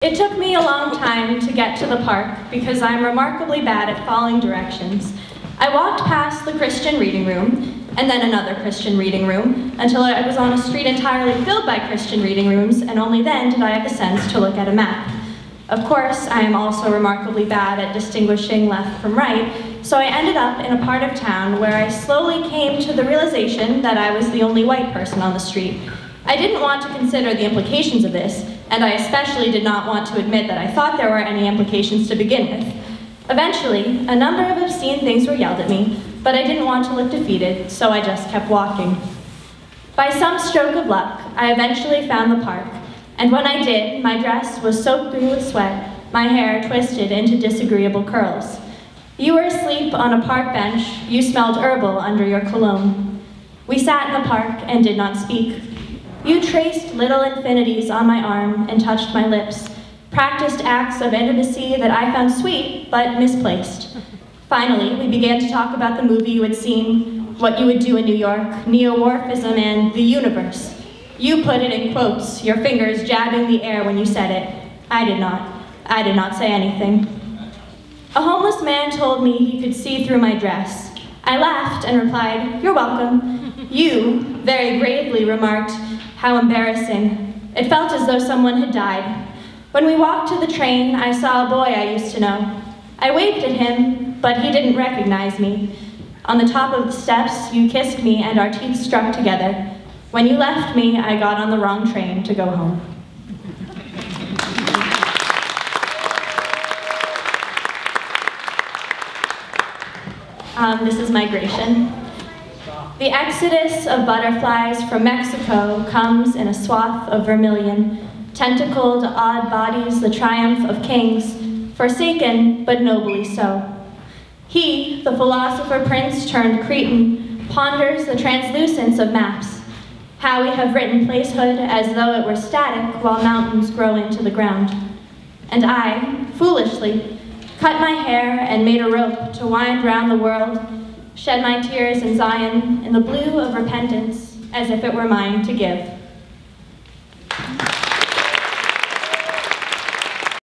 It took me a long time to get to the park because I'm remarkably bad at following directions. I walked past the Christian reading room, and then another Christian reading room, until I was on a street entirely filled by Christian reading rooms, and only then did I have the sense to look at a map. Of course, I am also remarkably bad at distinguishing left from right, so I ended up in a part of town where I slowly came to the realization that I was the only white person on the street. I didn't want to consider the implications of this, and I especially did not want to admit that I thought there were any implications to begin with. Eventually, a number of obscene things were yelled at me, but I didn't want to look defeated, so I just kept walking. By some stroke of luck, I eventually found the park, and when I did, my dress was soaked through with sweat, my hair twisted into disagreeable curls. You were asleep on a park bench, you smelled herbal under your cologne. We sat in the park and did not speak. You traced little infinities on my arm and touched my lips, practiced acts of intimacy that I found sweet, but misplaced. Finally, we began to talk about the movie you had seen, what you would do in New York, neo-Orphism, and the universe. You put it in quotes, your fingers jabbing the air when you said it. I did not. I did not say anything. A homeless man told me he could see through my dress. I laughed and replied, "You're welcome." You, very gravely, remarked, "How embarrassing." It felt as though someone had died. When we walked to the train, I saw a boy I used to know. I waved at him, but he didn't recognize me. On the top of the steps, you kissed me and our teeth struck together. When you left me, I got on the wrong train to go home. This is migration. The exodus of butterflies from Mexico comes in a swath of vermilion, tentacled odd bodies, the triumph of kings, forsaken but nobly so. He, the philosopher prince turned Cretan, ponders the translucence of maps, how we have written placehood as though it were static while mountains grow into the ground. And I, foolishly, cut my hair and made a rope to wind round the world, shed my tears in Zion in the blue of repentance as if it were mine to give.